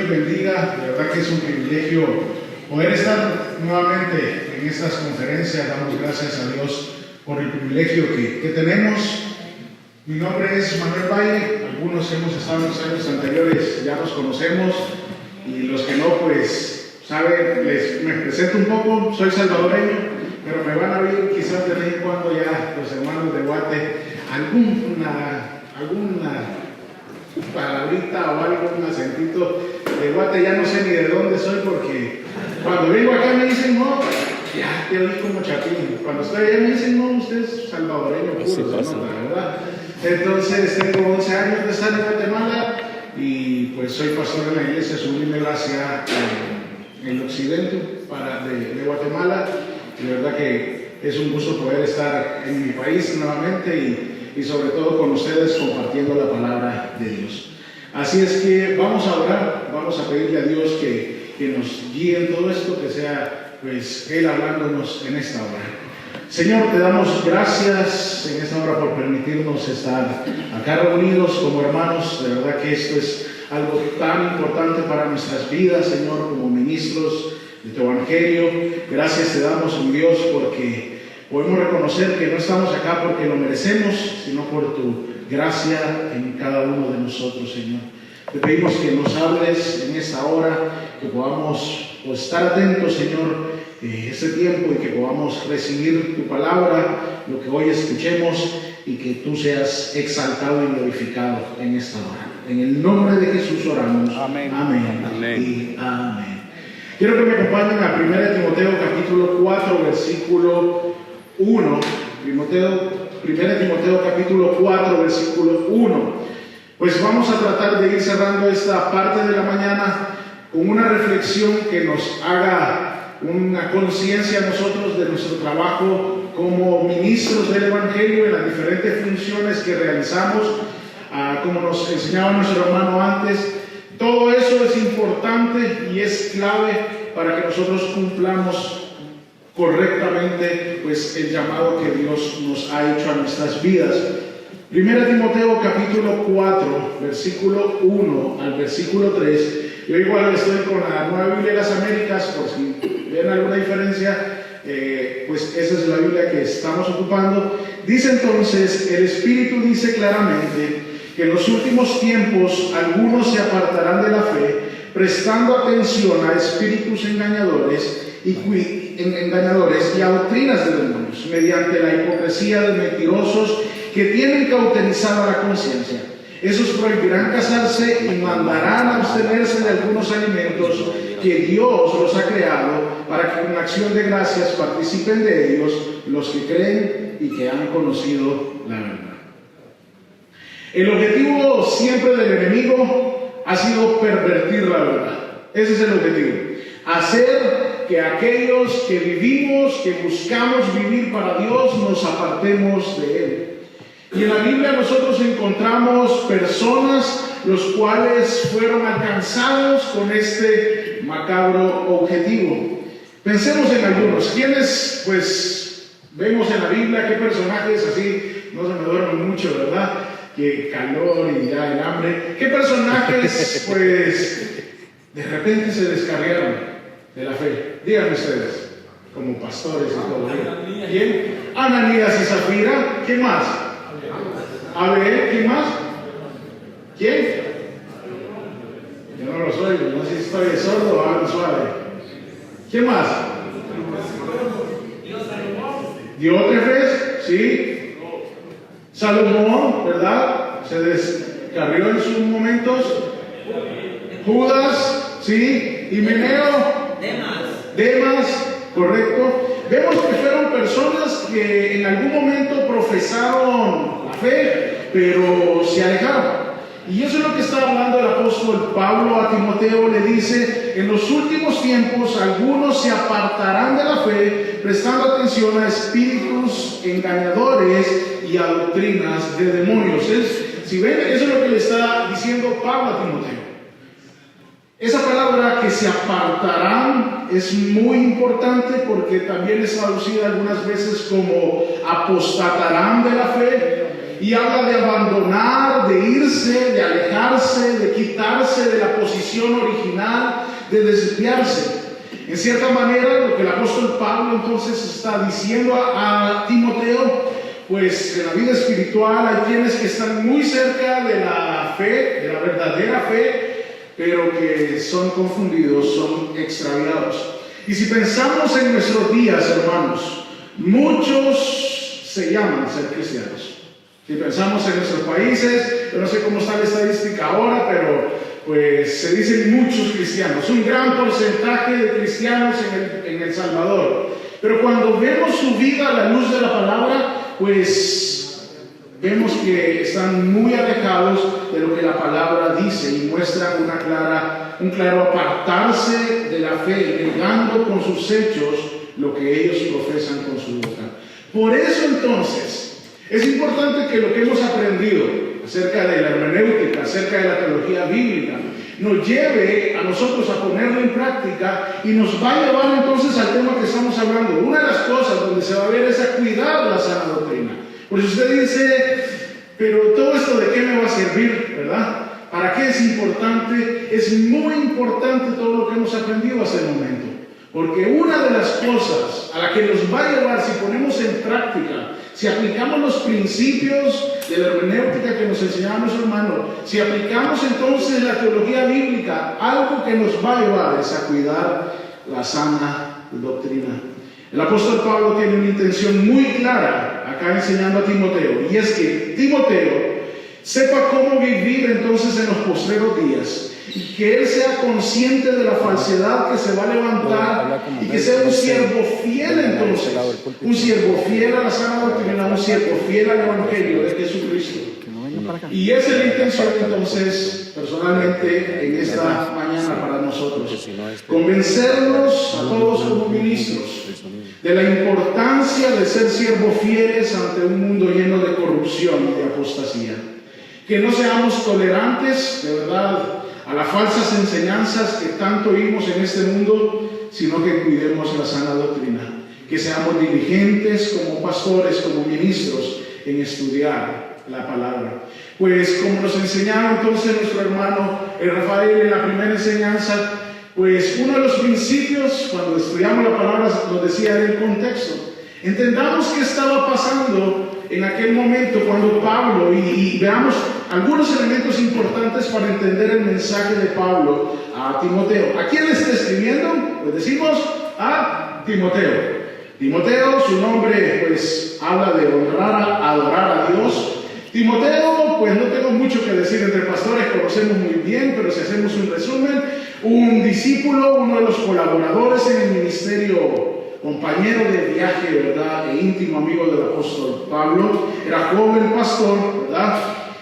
les bendiga. De verdad que es un privilegio poder estar nuevamente en estas conferencias. Damos gracias a Dios por el privilegio que tenemos. Mi nombre es Manuel Valle. Algunos hemos estado en los años anteriores, ya nos conocemos, y los que no, pues saben, me presento un poco. Soy salvadoreño, pero me van a oír quizás de vez en cuando ya los hermanos de Guate alguna palabrita o algún acentito de Guate. Ya no sé ni de dónde soy, porque cuando vengo acá me dicen, no, ya te oí como chapín. Cuando estoy allá me dicen, no, usted es salvadoreño puro, se nota, ¿verdad? Entonces tengo 11 años de estar en Guatemala y pues soy pastor en la iglesia Sublime Gracia en el occidente de Guatemala. Y de verdad que es un gusto poder estar en mi país nuevamente y sobre todo con ustedes compartiendo la palabra de Dios. Así es que vamos a orar, vamos a pedirle a Dios que nos guíe en todo esto, que sea pues Él hablándonos en esta hora. Señor, te damos gracias en esta hora por permitirnos estar acá reunidos como hermanos. De verdad que esto es algo tan importante para nuestras vidas, Señor, como ministros de tu Evangelio. Gracias te damos, mi Dios, porque podemos reconocer que no estamos acá porque lo merecemos, sino por tu gracia en cada uno de nosotros, Señor. Te pedimos que nos hables en esta hora, que podamos estar atentos, Señor, este tiempo, y que podamos recibir tu palabra, lo que hoy escuchemos, y que tú seas exaltado y glorificado en esta hora. En el nombre de Jesús oramos. Amén. Amén. Amén. Y amén. Quiero que me acompañen a 1 Timoteo capítulo 4, versículo 1. 1 Timoteo capítulo 4, versículo 1. Pues vamos a tratar de ir cerrando esta parte de la mañana con una reflexión que nos haga una conciencia a nosotros de nuestro trabajo como ministros del Evangelio en las diferentes funciones que realizamos, como nos enseñaba nuestro hermano antes. Todo eso es importante y es clave para que nosotros cumplamos correctamente pues el llamado que Dios nos ha hecho a nuestras vidas. 1 Timoteo capítulo 4, versículo 1 al versículo 3. Yo igual estoy con la Nueva Biblia de las Américas, por si ven alguna diferencia, pues esa es la Biblia que estamos ocupando. Dice entonces, el Espíritu dice claramente que en los últimos tiempos algunos se apartarán de la fe, prestando atención a espíritus engañadores y a doctrinas de demonios, mediante la hipocresía de mentirosos que tienen cauterizada la conciencia. Esos prohibirán casarse y mandarán abstenerse de algunos alimentos que Dios los ha creado, para que con acción de gracias participen de ellos los que creen y que han conocido la verdad. El objetivo siempre del enemigo ha sido pervertir la verdad. Ese es el objetivo. Hacer que aquellos que vivimos, que buscamos vivir para Dios, nos apartemos de Él. Y en la Biblia nosotros encontramos personas los cuales fueron alcanzados con este macabro objetivo. Pensemos en algunos. ¿Quiénes, pues, vemos en la Biblia? ¿Qué personajes así? No se me duermen mucho, ¿verdad? Que calor y ya el hambre. ¿Qué personajes, pues, de repente se descarriaron de la fe? Díganme ustedes, como pastores y todo. ¿Quién? Ananías y Zafira. ¿Quién más? Abel. ¿Quién más? ¿Quién? Yo no lo soy, no sé si estoy sordo o hablo suave. ¿Quién más? Diótrefes, sí. Salomón, ¿verdad? Se descarrió en sus momentos. Judas, sí. Himeneo. Demas, correcto. Vemos que fueron personas que en algún momento profesaron la fe, pero se alejaron. Y eso es lo que está hablando el apóstol Pablo a Timoteo. Le dice, en los últimos tiempos algunos se apartarán de la fe, prestando atención a espíritus engañadores y a doctrinas de demonios. Si ven, eso es lo que le está diciendo Pablo a Timoteo. Esa palabra que se apartarán es muy importante, porque también es traducida algunas veces como apostatarán de la fe. y habla de abandonar, de irse, de alejarse, de quitarse de la posición original, de desviarse. En cierta manera, lo que el apóstol Pablo entonces está diciendo a Timoteo, pues en la vida espiritual hay quienes que están muy cerca de la fe, de la verdadera fe, pero que son confundidos, son extraviados. Y si pensamos en nuestros días, hermanos, muchos se llaman ser cristianos. Si pensamos en nuestros países, yo no sé cómo está la estadística ahora, pero pues se dicen muchos cristianos, un gran porcentaje de cristianos en El Salvador. Pero cuando vemos su vida a la luz de la palabra, pues vemos que están muy alejados de lo que la palabra dice y muestran un claro apartarse de la fe, negando con sus hechos lo que ellos profesan con su boca. Por eso entonces es importante que lo que hemos aprendido acerca de la hermenéutica, acerca de la teología bíblica, nos lleve a nosotros a ponerlo en práctica y nos va a llevar entonces al tema que estamos hablando. Una de las cosas donde se va a ver es a cuidar la sana doctrina. Por eso usted dice, pero todo esto de qué me va a servir, ¿verdad? ¿Para qué es importante? Es muy importante todo lo que hemos aprendido hasta el momento. Porque una de las cosas a la que nos va a llevar si ponemos en práctica, si aplicamos los principios de la hermenéutica que nos enseñaba nuestro hermano, si aplicamos entonces la teología bíblica, algo que nos va a llevar es a cuidar la sana doctrina. El apóstol Pablo tiene una intención muy clara acá enseñando a Timoteo, y es que Timoteo sepa cómo vivir entonces en los postreros días, y que él sea consciente de la falsedad que se va a levantar, y que sea un siervo fiel entonces, un siervo fiel a la sana doctrina, un siervo fiel al Evangelio de Jesucristo. Y esa es la intención entonces, personalmente, en esta mañana para nosotros, convencernos a todos como ministros de la importancia de ser siervos fieles ante un mundo lleno de corrupción y de apostasía. Que no seamos tolerantes, de verdad, a las falsas enseñanzas que tanto oímos en este mundo, sino que cuidemos la sana doctrina. Que seamos diligentes como pastores, como ministros, en estudiar la palabra. Pues como nos enseñaba entonces nuestro hermano Rafael en la primera enseñanza, pues uno de los principios, cuando estudiamos la palabra, nos decía del contexto. Entendamos qué estaba pasando en aquel momento cuando Pablo, y veamos algunos elementos importantes para entender el mensaje de Pablo a Timoteo. ¿A quién le está escribiendo? Pues decimos a Timoteo. Timoteo, su nombre pues habla de adorar a Dios. Timoteo, pues no tengo mucho que decir, entre pastores conocemos muy bien, pero si hacemos un resumen, un discípulo, uno de los colaboradores en el ministerio, compañero de viaje, ¿verdad?, e íntimo amigo del apóstol Pablo, era joven pastor, ¿verdad?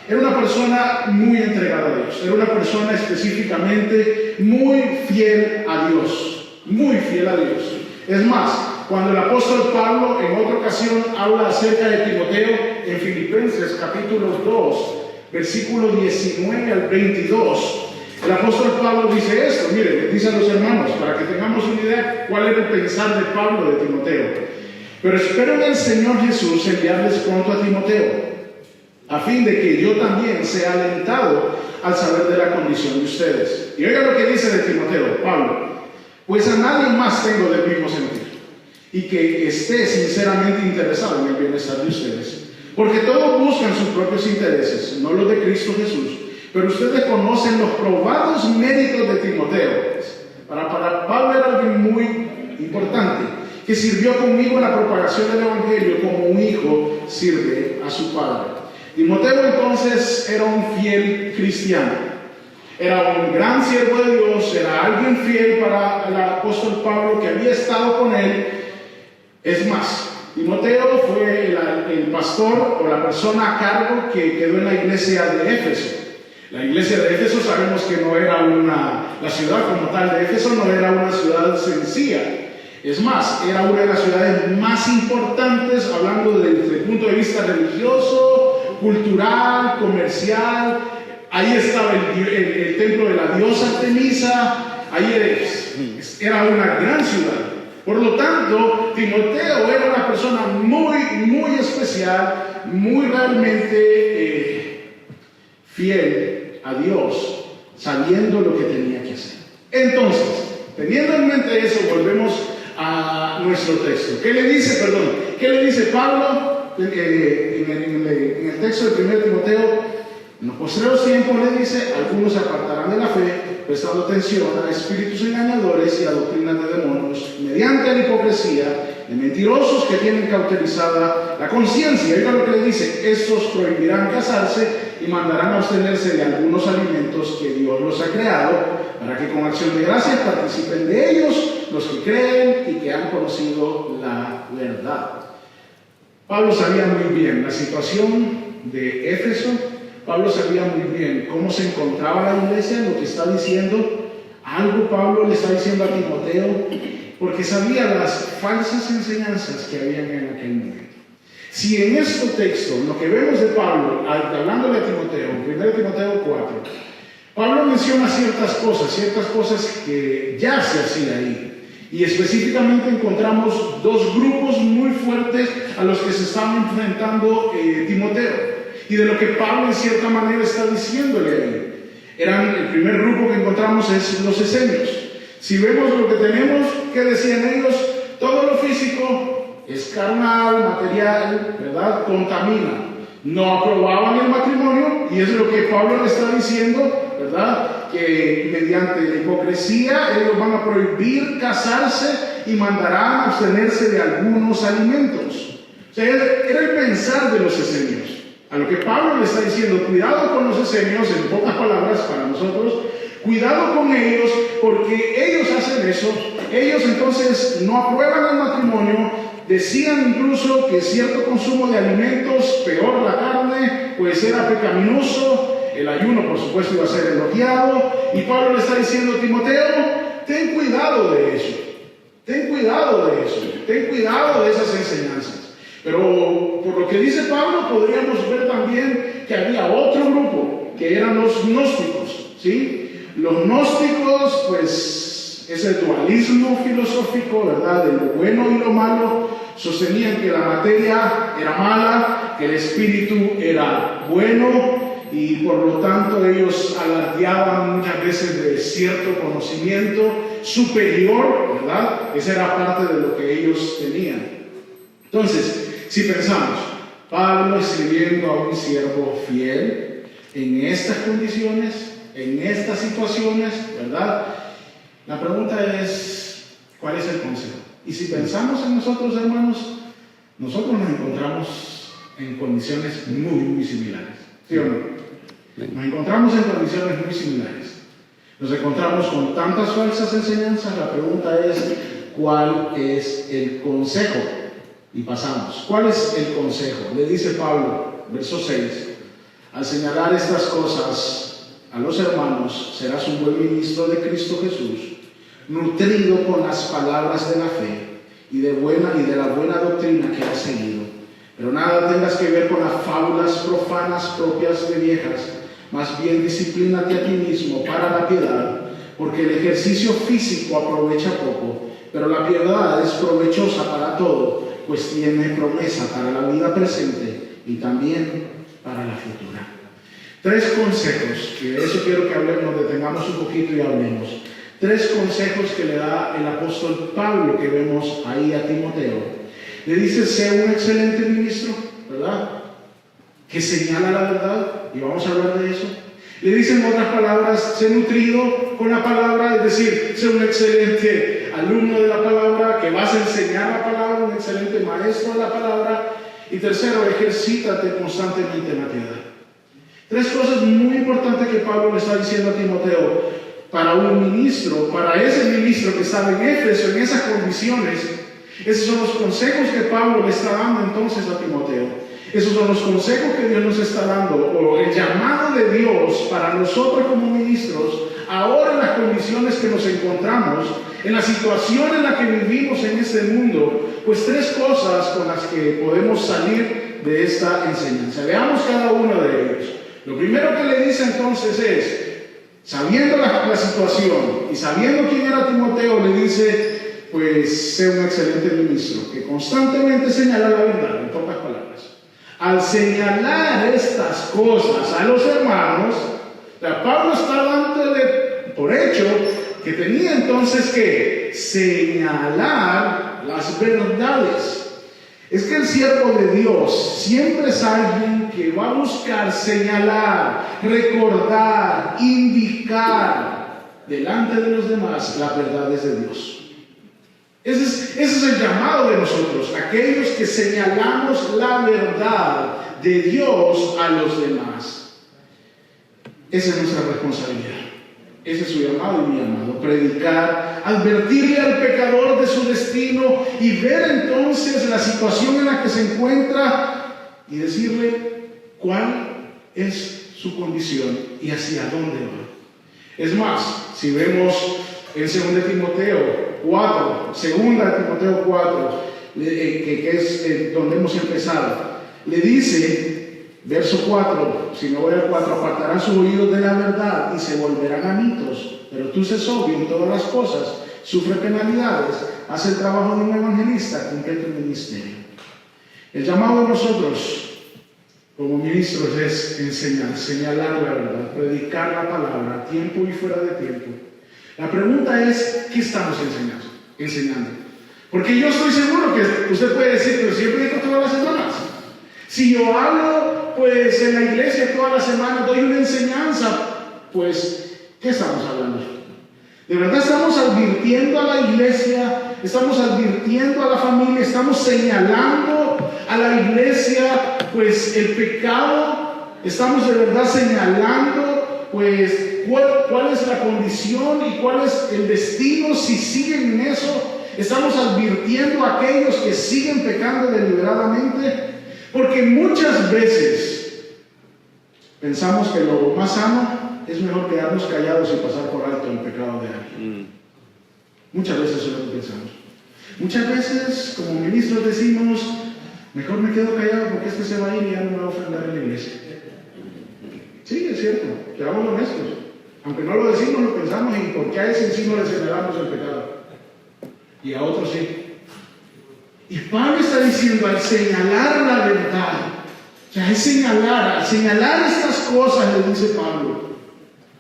Era una persona muy entregada a Dios, era una persona específicamente muy fiel a Dios, muy fiel a Dios. Es más, cuando el apóstol Pablo en otra ocasión habla acerca de Timoteo en Filipenses capítulo 2, versículo 19 al 22, el apóstol Pablo dice esto, miren, le dice a los hermanos, para que tengamos una idea cuál era el pensar de Pablo de Timoteo. Pero espero en el Señor Jesús enviarles pronto a Timoteo, a fin de que yo también sea alentado al saber de la condición de ustedes. Y oigan lo que dice de Timoteo, Pablo, pues a nadie más tengo del mismo sentir, y que esté sinceramente interesado en el bienestar de ustedes, porque todos buscan sus propios intereses, no los de Cristo Jesús. Pero ustedes conocen los probados méritos de Timoteo. Para Pablo era alguien muy importante, que sirvió conmigo en la propagación del Evangelio como un hijo sirve a su padre. Timoteo entonces era un fiel cristiano, era un gran siervo de Dios, era alguien fiel para el apóstol Pablo que había estado con él. Es más, Timoteo fue el pastor o la persona a cargo que quedó en la iglesia de Éfeso. La iglesia de Éfeso sabemos que no era la ciudad como tal de Éfeso no era una ciudad sencilla. Es más, era una de las ciudades más importantes, hablando desde el punto de vista religioso, cultural, comercial. Ahí estaba el templo de la diosa Artemisa, ahí era una gran ciudad. Por lo tanto, Timoteo era una persona muy, muy especial, muy realmente fiel a Dios, sabiendo lo que tenía que hacer. Entonces, teniendo en mente eso, volvemos a nuestro texto. ¿Qué le dice Pablo en el texto de 1 Timoteo? En los postreros tiempos le dice: algunos se apartarán de la fe, prestando atención a espíritus engañadores y a doctrinas de demonios, mediante la hipocresía de mentirosos que tienen cauterizada la conciencia. Oiga lo que le dice: estos prohibirán casarse y mandarán a abstenerse de algunos alimentos que Dios los ha creado, para que con acción de gracias participen de ellos los que creen y que han conocido la verdad. Pablo sabía muy bien la situación de Éfeso. Pablo sabía muy bien cómo se encontraba la iglesia, lo que está diciendo. Algo Pablo le está diciendo a Timoteo, porque sabía las falsas enseñanzas que habían en aquel momento. Si en este texto, lo que vemos de Pablo, hablándole a Timoteo, 1 Timoteo 4, Pablo menciona ciertas cosas que ya se hacía ahí. Y específicamente encontramos dos grupos muy fuertes a los que se estaba enfrentando Timoteo. Y de lo que Pablo en cierta manera está diciéndole ahí. El primer grupo que encontramos es los esenios. Si vemos lo que tenemos, ¿qué decían ellos? Todo lo físico es carnal, material, ¿verdad? Contamina. No aprobaban el matrimonio, y es lo que Pablo le está diciendo, ¿verdad? Que mediante la hipocresía ellos van a prohibir casarse y mandarán a abstenerse de algunos alimentos. O sea, era el pensar de los esenios. A lo que Pablo le está diciendo: cuidado con los esenios, en pocas palabras para nosotros, cuidado con ellos, porque ellos hacen eso. Ellos entonces no aprueban el matrimonio. Decían incluso que cierto consumo de alimentos, peor la carne, pues era pecaminoso. El ayuno, por supuesto, iba a ser elogiado. Y Pablo le está diciendo: Timoteo, ten cuidado de eso. Ten cuidado de eso. Ten cuidado de esas enseñanzas. Pero por lo que dice Pablo, podríamos ver también que había otro grupo, que eran los gnósticos, ¿sí? Los gnósticos, pues, es el dualismo filosófico, ¿verdad? De lo bueno y lo malo. Sostenían que la materia era mala, que el espíritu era bueno, y por lo tanto ellos alardeaban muchas veces de cierto conocimiento superior, ¿verdad? Esa era parte de lo que ellos tenían. Entonces, si pensamos, Pablo escribiendo a un siervo fiel en estas condiciones, en estas situaciones, ¿verdad? La pregunta es: ¿cuál es el consejo? Y si pensamos en nosotros, hermanos, nosotros nos encontramos en condiciones muy similares, ¿sí o no? Nos encontramos en condiciones muy similares. Nos encontramos con tantas falsas enseñanzas. La pregunta es: ¿cuál es el consejo? Y pasamos. ¿Cuál es el consejo? Le dice Pablo, verso 6: al señalar estas cosas a los hermanos, serás un buen ministro de Cristo Jesús, nutrido con las palabras de la fe y de la buena doctrina que has seguido. Pero nada tengas que ver con las fábulas profanas propias de viejas, más bien disciplínate a ti mismo para la piedad, porque el ejercicio físico aprovecha poco, pero la piedad es provechosa para todo, pues tiene promesa para la vida presente y también para la futura. 3 consejos, y de eso quiero que hablemos, detengamos un poquito y hablemos. 3 consejos que le da el apóstol Pablo, que vemos ahí a Timoteo. Le dice: sé un excelente ministro, ¿verdad? Que señala la verdad, y vamos a hablar de eso. Le dice en otras palabras: sé nutrido con la palabra, es decir, sé un excelente alumno de la palabra, que vas a enseñar la palabra, un excelente maestro de la palabra. Y tercero, ejercítate constantemente en la piedad. 3 cosas muy importantes que Pablo le está diciendo a Timoteo. Para un ministro, para ese ministro que estaba en Éfeso, en esas condiciones, esos son los consejos que Pablo le está dando entonces a Timoteo. Esos son los consejos que Dios nos está dando, o el llamado de Dios para nosotros como ministros, ahora en las condiciones que nos encontramos, en la situación en la que vivimos en este mundo. Pues 3 cosas con las que podemos salir de esta enseñanza. Veamos cada uno de ellos. Lo primero que le dice entonces es, sabiendo la situación y sabiendo quién era Timoteo, le dice: pues sé un excelente ministro, que constantemente señala la verdad, en pocas palabras. Al señalar estas cosas a los hermanos, Pablo está dándole por hecho que tenía entonces que señalar las verdades. Es que el siervo de Dios siempre es alguien que va a buscar señalar, recordar, indicar delante de los demás las verdades de Dios. Ese es el llamado de nosotros, aquellos que señalamos la verdad de Dios a los demás. Esa es nuestra responsabilidad. Ese es su llamado y mi llamado. Predicar, advertirle al pecador de su destino y ver entonces la situación en la que se encuentra y decirle cuál es su condición y hacia dónde va. Es más, si vemos en 2 Timoteo 4, 2 Timoteo 4, que es donde hemos empezado, le dice, verso 4, si me voy al 4, apartarán sus oídos de la verdad y se volverán a mitos, pero tú sé sobrio en todas las cosas, sufre penalidades, hace el trabajo de un evangelista, cumple tu ministerio. El llamado de nosotros como ministros es enseñar, señalar la verdad, predicar la palabra a tiempo y fuera de tiempo. La pregunta es, ¿qué estamos enseñando? Porque yo estoy seguro que usted puede decir, pero si yo predico todas las semanas, si yo hablo pues en la iglesia todas las semanas, doy una enseñanza, pues, ¿qué estamos hablando? ¿De verdad estamos advirtiendo a la iglesia? ¿Estamos advirtiendo a la familia? ¿Estamos señalando a la iglesia pues el pecado? ¿Estamos de verdad señalando pues cuál es la condición y cuál es el destino si siguen en eso? ¿Estamos advirtiendo a aquellos que siguen pecando deliberadamente? Porque muchas veces pensamos que lo más sano es mejor quedarnos callados y pasar por alto el pecado de alguien. Muchas veces eso es lo que pensamos. Muchas veces como ministros decimos, mejor me quedo callado porque este se va a ir y ya no me va a ofender en la iglesia. Sí, es cierto, seamos honestos. Aunque no lo decimos, lo pensamos y porque a ese sí no le señalamos el pecado. Y a otros sí. Y Pablo está diciendo, al señalar la verdad, o sea, es señalar, al señalar estas cosas, le dice Pablo,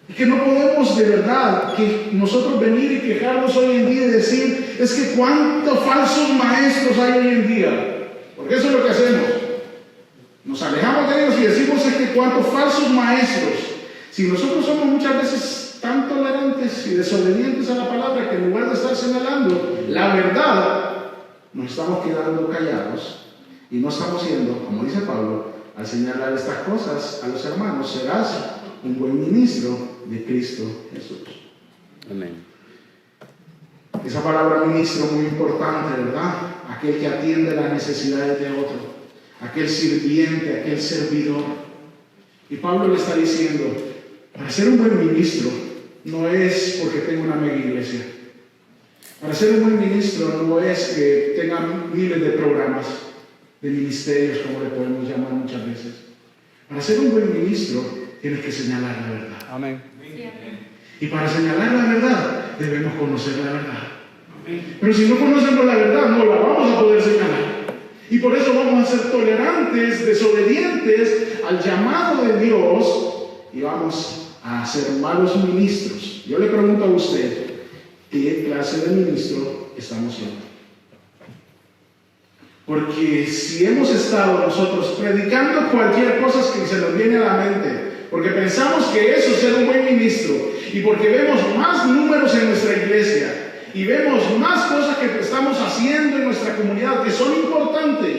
es que no podemos de verdad que nosotros venir y quejarnos hoy en día y decir, es que cuántos falsos maestros hay hoy en día, porque eso es lo que hacemos. Nos alejamos de ellos y decimos es que cuántos falsos maestros. Si nosotros somos muchas veces tan tolerantes y desobedientes a la palabra que en lugar de estar señalando la verdad, nos estamos quedando callados y no estamos siendo, como dice Pablo, al señalar estas cosas a los hermanos, serás un buen ministro de Cristo Jesús. Amén. Esa palabra ministro muy importante, ¿verdad? Aquel que atiende las necesidades de otro, aquel sirviente, aquel servidor. Y Pablo le está diciendo, para ser un buen ministro no es porque tenga una mega iglesia. Para ser un buen ministro no es que tenga miles de programas, de ministerios, como le podemos llamar muchas veces. Para ser un buen ministro tienes que señalar la verdad. Amén. Y para señalar la verdad debemos conocer la verdad. Pero si no conocemos la verdad no la vamos a poder señalar. Y por eso vamos a ser tolerantes, desobedientes al llamado de Dios y vamos a ser malos ministros. Yo le pregunto a usted, ¿qué clase de ministro estamos siendo? Porque si hemos estado nosotros predicando cualquier cosa que se nos viene a la mente, porque pensamos que eso es ser un buen ministro, y porque vemos más números en nuestra iglesia, y vemos más cosas que estamos haciendo en nuestra comunidad que son importantes,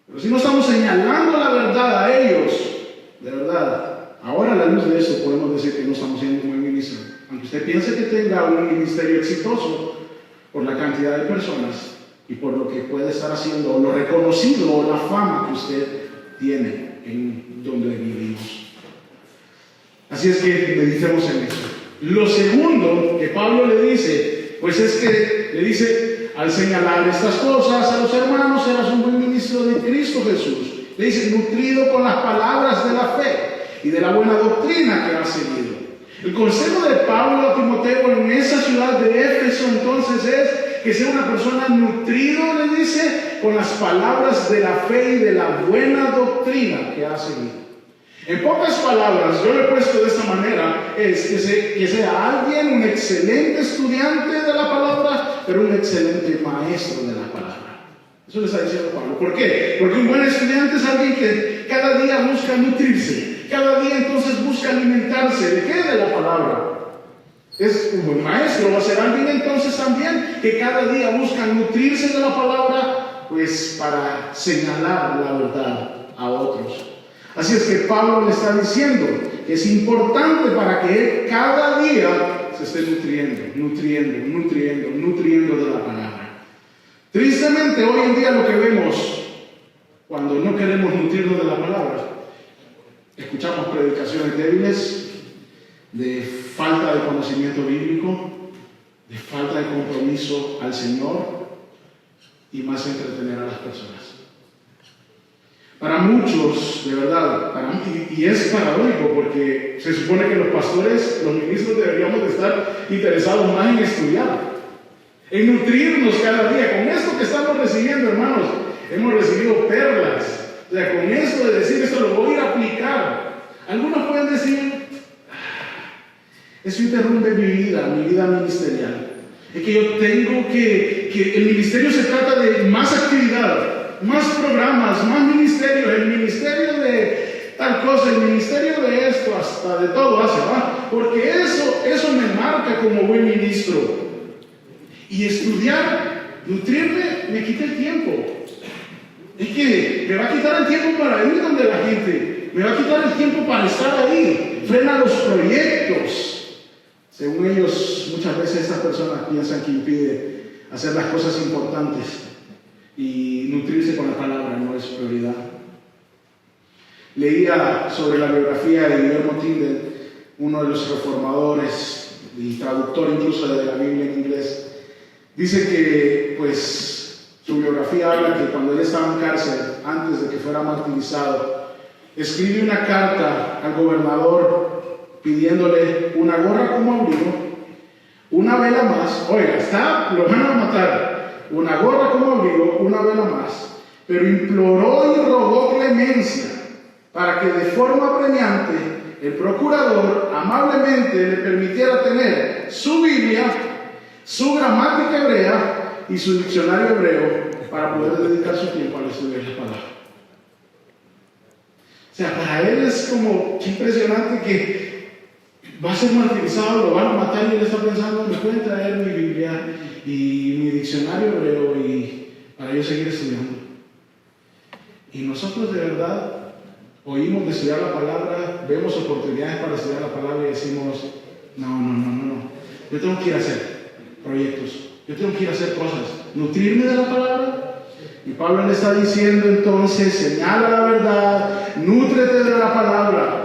pero si no estamos señalando la verdad a ellos, de verdad, ahora a la luz de eso podemos decir que no estamos siendo un buen ministro. Aunque usted piense que tenga un ministerio exitoso por la cantidad de personas y por lo que puede estar haciendo, o lo reconocido, o la fama que usted tiene en donde vivimos. Así es que meditemos en eso. Lo segundo que Pablo le dice, pues es que le dice, al señalar estas cosas a los hermanos, serás un buen ministro de Cristo Jesús. Le dice, nutrido con las palabras de la fe y de la buena doctrina que has seguido. El consejo de Pablo a Timoteo en esa ciudad de Éfeso entonces es que sea una persona nutrido, le dice, con las palabras de la fe y de la buena doctrina que ha seguido. En pocas palabras, yo lo he puesto de esta manera, es que sea alguien, un excelente estudiante de la palabra, pero un excelente maestro de la palabra. Eso le está diciendo Pablo. ¿Por qué? Porque un buen estudiante es alguien que cada día busca nutrirse, cada día entonces busca alimentarse. ¿De qué? De la palabra. Es un buen maestro, va a ser alguien entonces también que cada día busca nutrirse de la palabra, pues para señalar la verdad a otros. Así es que Pablo le está diciendo que es importante para que él cada día se esté nutriendo de la palabra. Tristemente, hoy en día lo que vemos cuando no queremos nutrirnos de la palabra, escuchamos predicaciones débiles, de falta de conocimiento bíblico, de falta de compromiso al Señor y más entretener a las personas. Para muchos, de verdad, y es paradójico porque se supone que los pastores, los ministros deberíamos de estar interesados más en estudiar, en nutrirnos cada día. Con esto que estamos recibiendo, hermanos, hemos recibido perlas. O sea, con esto de decir esto lo voy a ir a aplicar. Algunos pueden decir, eso interrumpe mi vida ministerial. Es que yo tengo que el ministerio se trata de más actividad, más programas, más ministerios, el ministerio de tal cosa, el ministerio de esto, hasta de todo hace, ¿va? Porque eso me marca como buen ministro. Y estudiar, nutrirme, me quita el tiempo. Es que me va a quitar el tiempo para ir donde la gente, me va a quitar el tiempo para estar ahí, frena los proyectos. Según ellos, muchas veces estas personas piensan que impide hacer las cosas importantes y nutrirse con la palabra no es prioridad. Leía sobre la biografía de Guillermo Tyndale, uno de los reformadores y traductor incluso de la Biblia en inglés. Dice que, pues, su biografía habla que cuando él estaba en cárcel, antes de que fuera martirizado, escribe una carta al gobernador pidiéndole una gorra como abrigo, una vela más. Oiga, lo van a matar. Una gorra como abrigo, una vela más. Pero imploró y rogó clemencia para que de forma apremiante el procurador amablemente le permitiera tener su Biblia, su gramática hebrea y su diccionario hebreo para poder dedicar su tiempo al estudiar la palabra. O sea, para él es como impresionante que va a ser martirizado, lo van a matar y él está pensando, me pueden traer mi Biblia y mi diccionario hebreo y para yo seguir estudiando. Y nosotros de verdad oímos de estudiar la palabra, vemos oportunidades para estudiar la palabra y decimos, no, yo tengo que ir a hacer proyectos, yo tengo que ir a hacer cosas, nutrirme de la palabra. Y Pablo le está diciendo entonces, señala la verdad, nútrete de la palabra.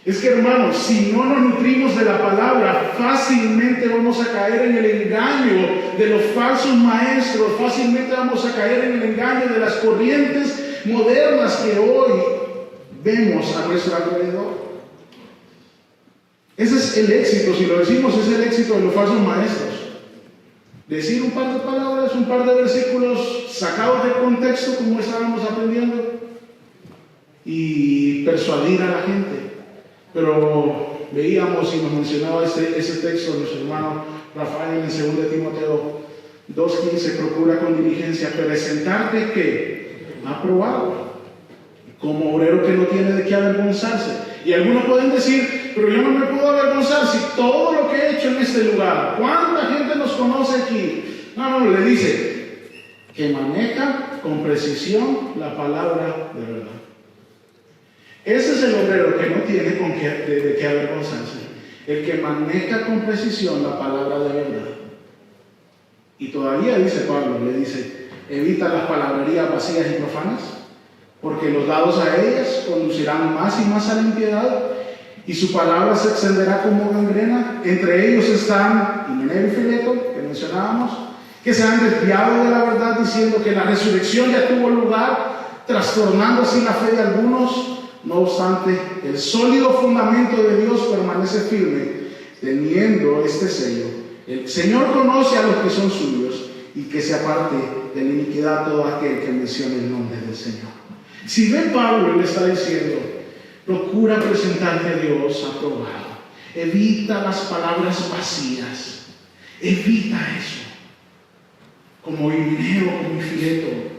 Es que, hermanos, si no nos nutrimos de la palabra, fácilmente vamos a caer en el engaño de los falsos maestros, fácilmente vamos a caer en el engaño de las corrientes modernas que hoy vemos a nuestro alrededor. Ese es el éxito, si lo decimos, es el éxito de los falsos maestros. Decir un par de palabras, un par de versículos sacados de contexto, como estábamos aprendiendo, y persuadir a la gente. Pero veíamos y nos mencionaba ese texto de nuestro hermano Rafael en 2 Timoteo 2:15, procura con diligencia presentarte que aprobado, como obrero que no tiene de qué avergonzarse. Y algunos pueden decir, pero yo no me puedo avergonzar si todo lo que he hecho en este lugar, ¿cuánta gente nos conoce aquí? No, le dice que maneja con precisión la palabra de verdad. Ese es el obrero que no tiene de qué avergonzarse, el que maneja con precisión la palabra de verdad. Y todavía dice Pablo, le dice, evita las palabrerías vacías y profanas, porque los dados a ellas conducirán más y más a la impiedad, y su palabra se extenderá como gangrena. Entre ellos están Himeneo y Fileto, que mencionábamos, que se han desviado de la verdad diciendo que la resurrección ya tuvo lugar, trastornando así la fe de algunos. No obstante, el sólido fundamento de Dios permanece firme, teniendo este sello: El Señor conoce a los que son suyos y que se aparte de la iniquidad todo aquel que mencione el nombre del Señor. Si ve Pablo, él está diciendo, procura presentarte a Dios aprobado. Evita las palabras vacías. Evita eso. Como Himeneo, como Fileto,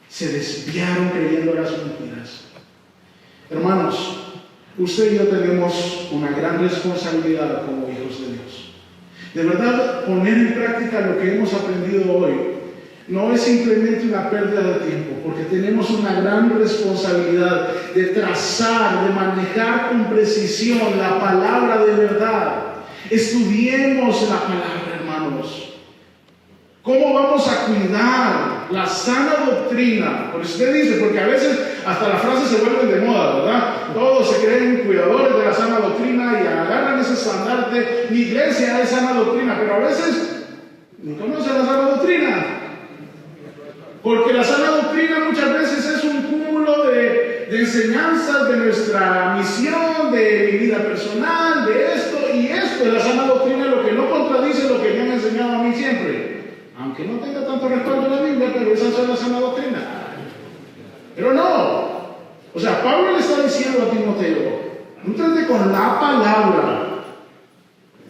se desviaron creyendo las mentiras. Hermanos, usted y yo tenemos una gran responsabilidad como hijos de Dios. De verdad, poner en práctica lo que hemos aprendido hoy no es simplemente una pérdida de tiempo, porque tenemos una gran responsabilidad de trazar, de manejar con precisión la palabra de verdad. Estudiemos la palabra, hermanos. ¿Cómo vamos a cuidar la sana doctrina? Por eso usted dice, porque a veces hasta las frases se vuelven de moda, ¿verdad? Todos se creen cuidadores de la sana doctrina y agarran ese estandarte. Mi iglesia es sana doctrina, pero a veces ni conocen la sana doctrina. Porque la sana doctrina muchas veces es un cúmulo de enseñanzas de nuestra misión, de mi vida personal, de esto y esto. La sana doctrina es lo que no contradice lo que me han enseñado a mí siempre. Aunque no tenga tanto respaldo en la Biblia, pero esa es la sana doctrina. Pero no. O sea, Pablo le está diciendo a Timoteo, nútrate con la palabra.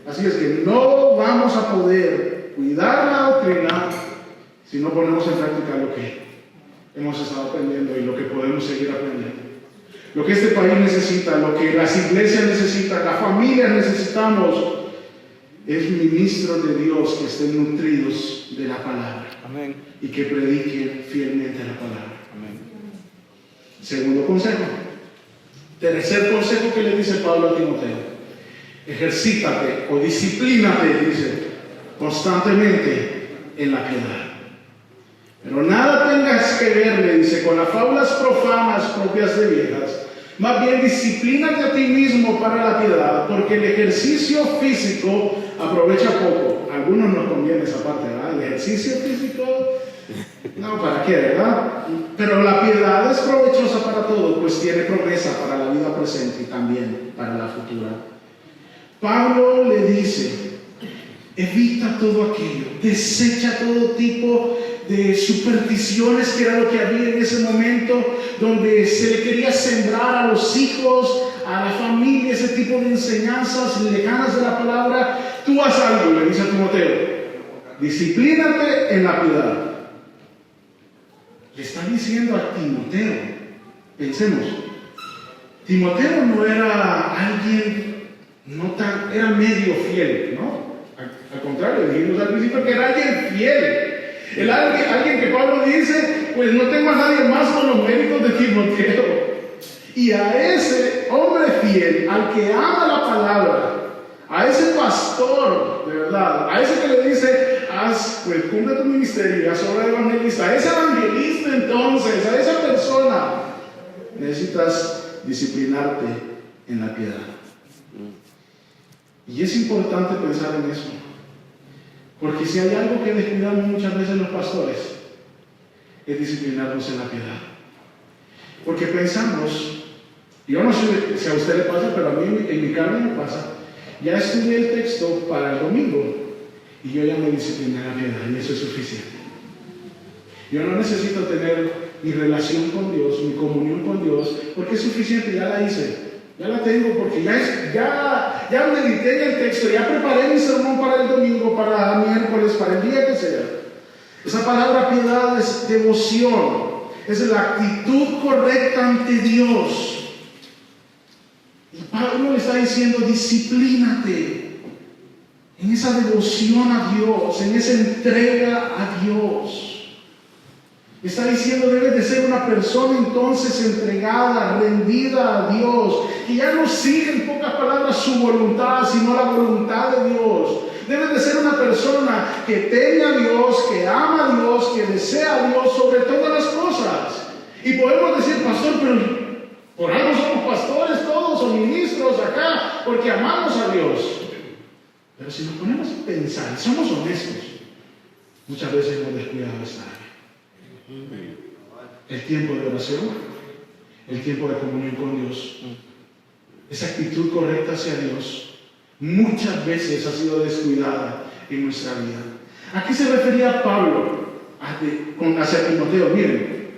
Así es que no vamos a poder cuidar la doctrina si no ponemos en práctica lo que hemos estado aprendiendo y lo que podemos seguir aprendiendo. Lo que este país necesita, lo que las iglesias necesitan, las familias necesitamos, es ministros de Dios que estén nutridos de la palabra. Amén. Y que prediquen fielmente la palabra. Amén. Segundo consejo. Tercer consejo que le dice Pablo a Timoteo: ejercítate o disciplínate, dice, constantemente en la piedad. Pero nada tengas que ver, le dice, con las fábulas profanas propias de viejas. Más bien, disciplínate a ti mismo para la piedad, porque el ejercicio físico aprovecha poco. A algunos nos conviene esa parte, ¿verdad? El ejercicio físico, no, ¿para qué, verdad? Pero la piedad es provechosa para todo, pues tiene promesa para la vida presente y también para la futura. Pablo le dice, evita todo aquello, desecha todo tipo de supersticiones, que era lo que había en ese momento, donde se le quería sembrar a los hijos, a la familia, ese tipo de enseñanzas lejanas de la palabra. Tú haz algo, le dice a Timoteo, disciplínate en la piedad. Le está diciendo a Timoteo, pensemos, Timoteo no era alguien, era medio fiel, ¿no? Al contrario, dijimos al principio que era alguien fiel. Alguien que Pablo dice, pues no tengo a nadie más con los méritos de Timoteo. Y a ese hombre fiel, al que ama la palabra, a ese pastor, de verdad, a ese que le dice, pues cumple tu ministerio, haz obra de evangelista, a ese evangelista entonces, a esa persona, necesitas disciplinarte en la piedad. Y es importante pensar en eso. Porque si hay algo que descuidamos muchas veces los pastores, es disciplinarnos en la piedad. Porque pensamos, yo no sé si a usted le pasa, pero a mí en mi carne me pasa, ya estudié el texto para el domingo y yo ya me discipliné en la piedad y eso es suficiente. Yo no necesito tener mi relación con Dios, mi comunión con Dios, porque es suficiente, ya la hice. Ya la tengo porque ya medité en el texto, ya preparé mi sermón para el domingo, para el miércoles, para el día que sea. Esa palabra piedad es devoción, es la actitud correcta ante Dios. Y Pablo le está diciendo, disciplínate en esa devoción a Dios, en esa entrega a Dios. Está diciendo, debes de ser una persona entonces entregada, rendida a Dios, que ya no sigue en pocas palabras su voluntad, sino la voluntad de Dios. Debes de ser una persona que teme a Dios, que ama a Dios, que desea a Dios sobre todas las cosas. Y podemos decir, pastor, pero por algo somos pastores todos o ministros acá, porque amamos a Dios. Pero si nos ponemos a pensar, somos honestos, muchas veces hemos descuidado esta área. El tiempo de oración, el tiempo de comunión con Dios, esa actitud correcta hacia Dios muchas veces ha sido descuidada en nuestra vida. ¿A qué se refería Pablo hacia Timoteo? Miren,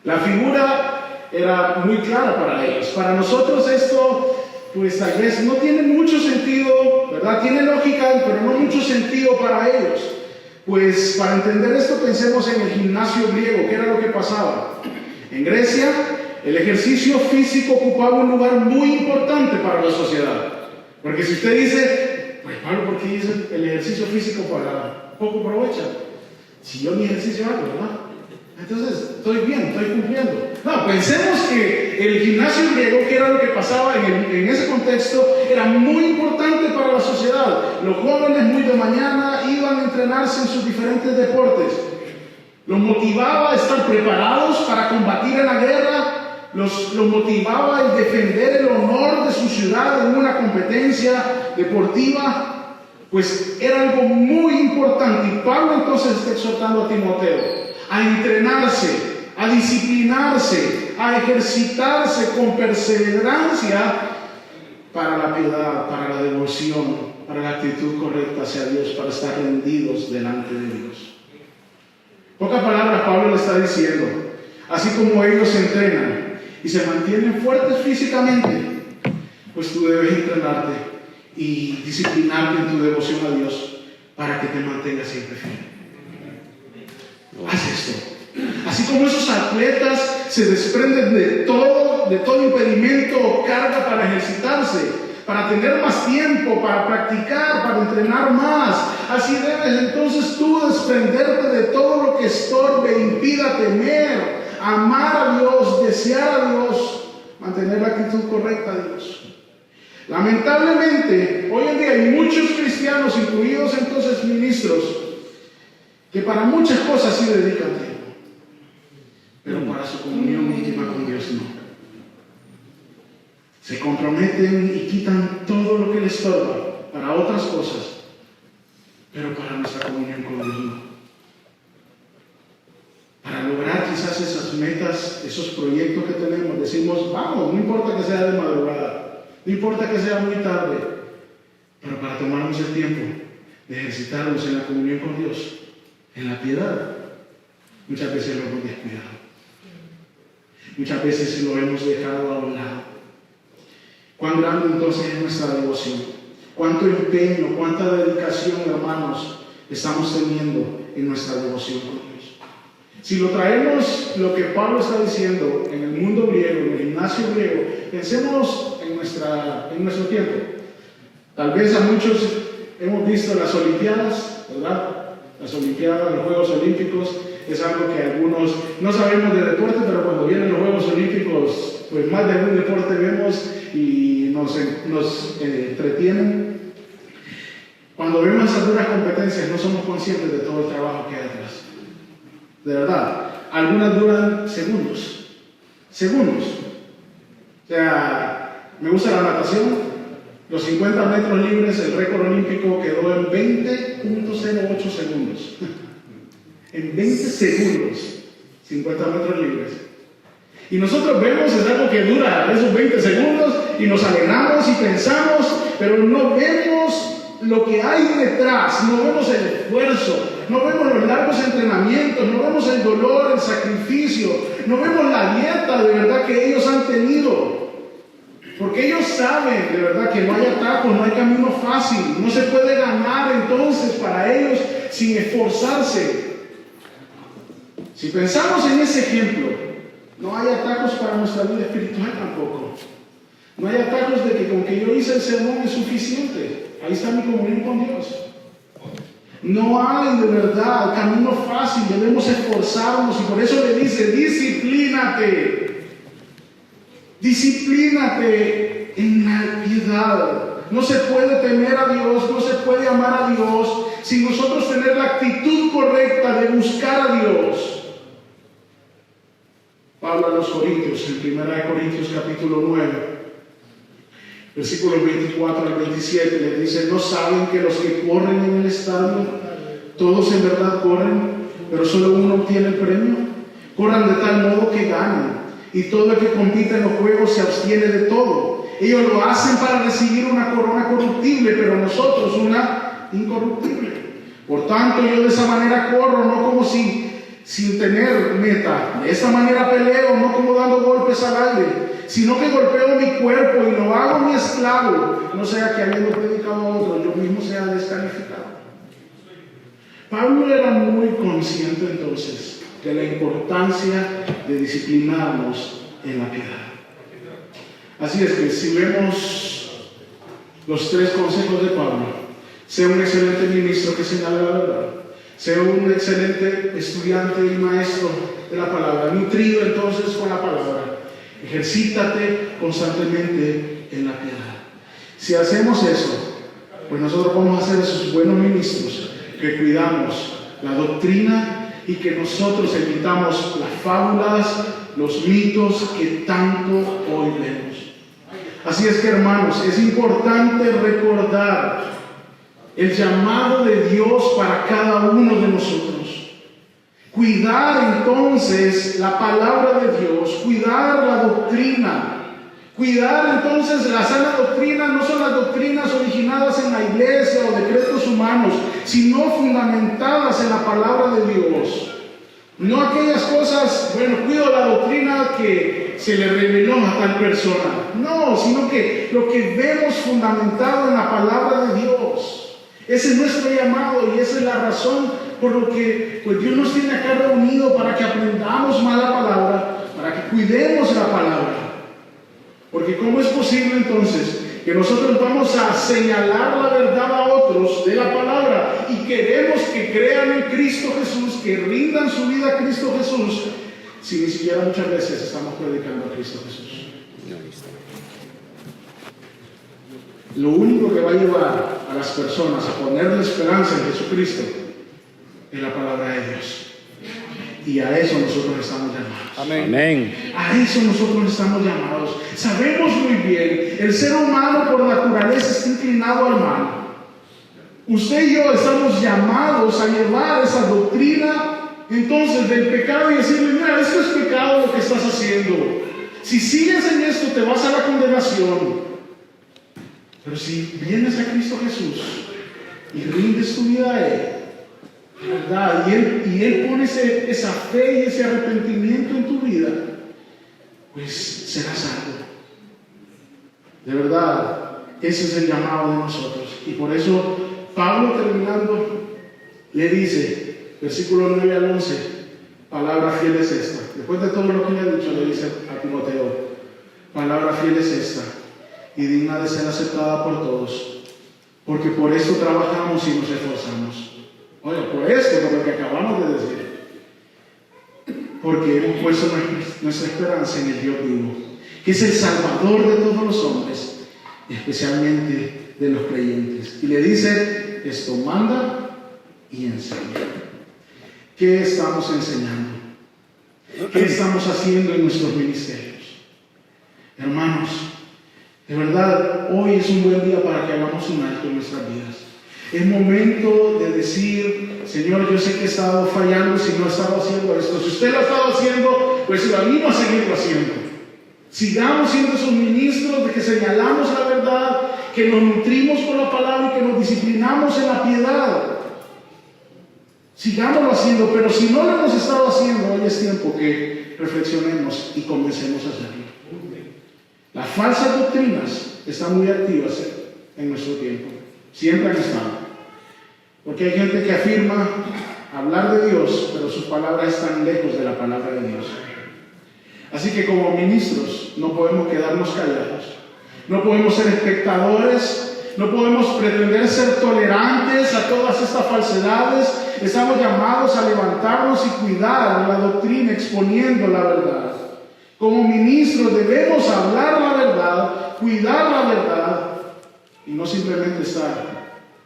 la figura era muy clara para ellos. Para nosotros esto, pues tal vez no tiene mucho sentido, ¿verdad? Tiene lógica, pero no mucho sentido para ellos. Pues para entender esto pensemos en el gimnasio griego. ¿Qué era lo que pasaba? En Grecia, el ejercicio físico ocupaba un lugar muy importante para la sociedad. Porque si usted dice, pues Pablo, ¿por qué dice el ejercicio físico para poco provecha? Si yo ni ejercicio hago, ¿verdad? Entonces, estoy bien, estoy cumpliendo. No, pensemos que el gimnasio griego, que era lo que pasaba en ese contexto, era muy importante para la sociedad. Los jóvenes muy de mañana iban a entrenarse en sus diferentes deportes. Los motivaba a estar preparados para combatir en la guerra. Los motivaba a defender el honor de su ciudad en una competencia deportiva. Pues era algo muy importante. Y Pablo entonces está exhortando a Timoteo a entrenarse, a disciplinarse, a ejercitarse con perseverancia para la piedad, para la devoción, para la actitud correcta hacia Dios, para estar rendidos delante de Dios. Pocas palabras, Pablo le está diciendo, así como ellos se entrenan y se mantienen fuertes físicamente, pues tú debes entrenarte y disciplinarte en tu devoción a Dios para que te mantengas siempre fiel. Haz esto. Así como esos atletas se desprenden de todo impedimento o carga para ejercitarse, para tener más tiempo, para practicar, para entrenar más. Así debes entonces tú desprenderte de todo lo que estorbe, impida temer, amar a Dios, desear a Dios, mantener la actitud correcta a Dios. Lamentablemente, hoy en día hay muchos cristianos, incluidos entonces ministros, que para muchas cosas sí dedican tiempo, pero para su comunión íntima con Dios no. Se comprometen y quitan todo lo que les estorba para otras cosas, pero para nuestra comunión con Dios no. Para lograr quizás esas metas, esos proyectos que tenemos, decimos, vamos, no importa que sea de madrugada, no importa que sea muy tarde, pero para tomarnos el tiempo de ejercitarnos en la comunión con Dios, en la piedad, muchas veces lo hemos descuidado. Muchas veces lo hemos dejado a un lado. ¿Cuán grande entonces es nuestra devoción? ¿Cuánto empeño, cuánta dedicación, hermanos, estamos teniendo en nuestra devoción con Dios? Si lo traemos, lo que Pablo está diciendo, en el mundo griego, en el gimnasio griego, pensemos en nuestro tiempo. Tal vez a muchos hemos visto las Olimpiadas, ¿verdad? Las Olimpiadas, los Juegos Olímpicos, es algo que algunos no sabemos de deporte, pero cuando vienen los Juegos Olímpicos, pues más de algún deporte vemos y nos entretienen. Cuando vemos esas duras competencias, no somos conscientes de todo el trabajo que hay atrás. De verdad, algunas duran segundos. O sea, me gusta la natación. Los 50 metros libres, el récord olímpico quedó en 20.08 segundos. En 20 segundos, 50 metros libres. Y nosotros vemos, es algo que dura esos 20 segundos y nos alegramos y pensamos, pero no vemos lo que hay detrás, no vemos el esfuerzo, no vemos los largos entrenamientos, no vemos el dolor, el sacrificio, no vemos la dieta de verdad que ellos han tenido. Porque ellos saben de verdad que no hay atajos, no hay camino fácil, no se puede ganar entonces para ellos sin esforzarse. Si pensamos en ese ejemplo, no hay atajos para nuestra vida espiritual tampoco. No hay atajos de que con que yo hice el sermón es suficiente. Ahí está mi comunión con Dios. No hay de verdad camino fácil, debemos esforzarnos y por eso le dice, disciplínate. Disciplínate en la piedad. No se puede temer a Dios, no se puede amar a Dios sin nosotros tener la actitud correcta de buscar a Dios. Pablo a los Corintios, en 1 Corintios capítulo 9, versículos 24 al 27, le dice, ¿no saben que los que corren en el estadio, todos en verdad corren, pero solo uno obtiene el premio? Corran de tal modo que ganen. Y todo el que compite en los juegos se abstiene de todo. Ellos lo hacen para recibir una corona corruptible, pero nosotros una incorruptible. Por tanto, yo de esa manera corro, no como sin tener meta. De esta manera peleo, no como dando golpes al aire, sino que golpeo mi cuerpo y lo hago mi esclavo, no sea que habiendo predicado a otro, yo mismo sea descalificado. Pablo era muy consciente entonces de la importancia de disciplinarnos en la piedad. Así es que si vemos los 3 consejos de Pablo: sea un excelente ministro que señale la verdad, sea un excelente estudiante y maestro de la palabra, nutrido entonces con la palabra, ejercítate constantemente en la piedad. Si hacemos eso, pues nosotros vamos a ser esos buenos ministros que cuidamos la doctrina y que nosotros evitamos las fábulas, los mitos que tanto hoy vemos. Así es que, hermanos, es importante recordar el llamado de Dios para cada uno de nosotros. Cuidar entonces la palabra de Dios, cuidar la doctrina. Cuidar entonces la sana doctrina no son las doctrinas originadas en la iglesia o decretos humanos, sino fundamentadas en la palabra de Dios. No aquellas cosas, bueno, cuido la doctrina que se le reveló a tal persona. No, sino que lo que vemos fundamentado en la palabra de Dios. Ese es nuestro llamado y esa es la razón por lo que pues Dios nos tiene acá reunidos, para que aprendamos más la palabra, para que cuidemos la palabra. Porque ¿cómo es posible entonces que nosotros vamos a señalar la verdad a otros de la palabra y queremos que crean en Cristo Jesús, que rindan su vida a Cristo Jesús, si ni siquiera muchas veces estamos predicando a Cristo Jesús? Lo único que va a llevar a las personas a poner la esperanza en Jesucristo es la palabra de Dios. Y a eso nosotros estamos llamados. Amén. A eso nosotros estamos llamados. Sabemos muy bien, el ser humano por naturaleza está inclinado al mal. Usted y yo estamos llamados a llevar esa doctrina entonces del pecado y decirle: mira, esto es pecado lo que estás haciendo. Si sigues en esto te vas a la condenación. Pero si vienes a Cristo Jesús y rindes tu vida a Él, ¿verdad? Y Él pone esa fe y ese arrepentimiento en tu vida, pues serás salvo. De verdad, ese es el llamado de nosotros. Y por eso Pablo, terminando, le dice, versículo 9 al 11, palabra fiel es esta. Después de todo lo que le ha dicho, le dice a Timoteo, palabra fiel es esta, y digna de ser aceptada por todos, porque por esto trabajamos y nos esforzamos. Oye, por esto, por lo que acabamos de decir, porque hemos puesto nuestra esperanza en el Dios vivo, que es el Salvador de todos los hombres, especialmente de los creyentes. Y le dice, esto manda y enseña. ¿Qué estamos enseñando? ¿Qué estamos haciendo en nuestros ministerios? Hermanos, de verdad, hoy es un buen día para que hagamos un alto en nuestras vidas. Es momento de decir, Señor, yo sé que he estado fallando si no he estado haciendo esto. Si usted lo ha estado haciendo, pues lo animo a seguirlo haciendo. Sigamos siendo esos ministros de que señalamos la verdad, que nos nutrimos con la palabra y que nos disciplinamos en la piedad. Sigámoslo haciendo, pero si no lo hemos estado haciendo, hoy es tiempo que reflexionemos y comencemos a hacerlo. Las falsas doctrinas están muy activas en nuestro tiempo. Siempre han estado. Porque hay gente que afirma hablar de Dios, pero sus palabras están lejos de la palabra de Dios. Así que como ministros no podemos quedarnos callados. No podemos ser espectadores. No podemos pretender ser tolerantes a todas estas falsedades. Estamos llamados a levantarnos y cuidar la doctrina exponiendo la verdad. Como ministros debemos hablar la verdad, cuidar la verdad y no simplemente estar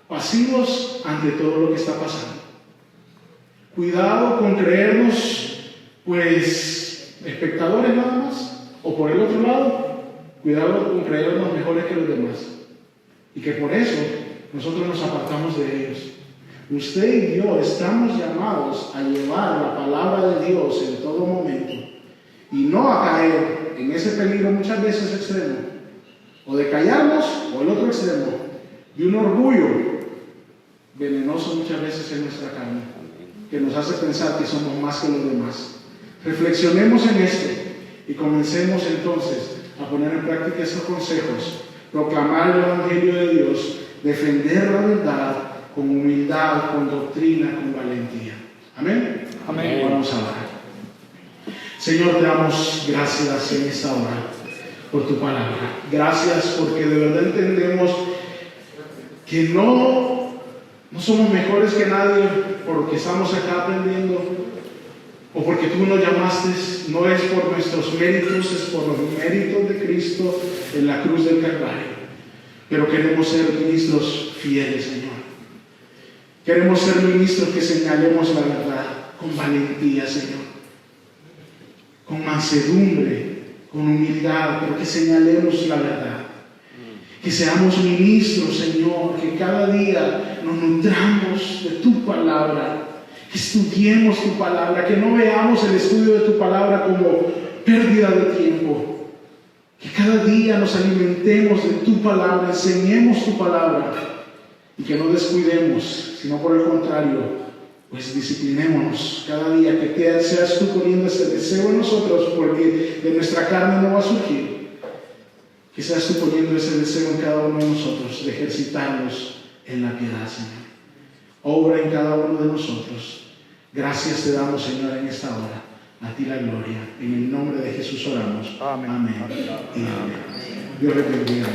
pasivos ante todo lo que está pasando. Cuidado con creernos, pues, espectadores nada más. O por el otro lado, cuidado con creernos mejores que los demás. Y que por eso nosotros nos apartamos de ellos. Usted y yo estamos llamados a llevar la palabra de Dios en todo momento. Y no a caer en ese peligro muchas veces extremo. O de callarnos, o el otro extremo, de un orgullo venenoso muchas veces en nuestra carne, que nos hace pensar que somos más que los demás. Reflexionemos en esto y comencemos entonces a poner en práctica estos consejos, proclamar el Evangelio de Dios, defender la verdad con humildad, con doctrina, con valentía. Amén. Amén. Vamos a orar. Señor, te damos gracias en esta hora por tu palabra. Gracias porque de verdad entendemos que no somos mejores que nadie porque estamos acá aprendiendo o porque tú nos llamaste. No es por nuestros méritos, es por los méritos de Cristo en la cruz del Calvario. Pero queremos ser ministros fieles, Señor. Queremos ser ministros que señalemos la verdad con valentía, Señor, con mansedumbre, con humildad, pero que señalemos la verdad. Que seamos ministros, Señor, que cada día nos nutramos de tu palabra, que estudiemos tu palabra, que no veamos el estudio de tu palabra como pérdida de tiempo, que cada día nos alimentemos de tu palabra, enseñemos tu palabra y que no descuidemos, sino por el contrario, pues disciplinémonos cada día, que seas tú poniendo ese deseo en nosotros, porque de nuestra carne no va a surgir. Que seas tú poniendo ese deseo en cada uno de nosotros, de ejercitarnos en la piedad, Señor. Obra en cada uno de nosotros. Gracias te damos, Señor, en esta hora. A ti la gloria. En el nombre de Jesús oramos. Amén. Amén. Y amén. Dios le bendiga.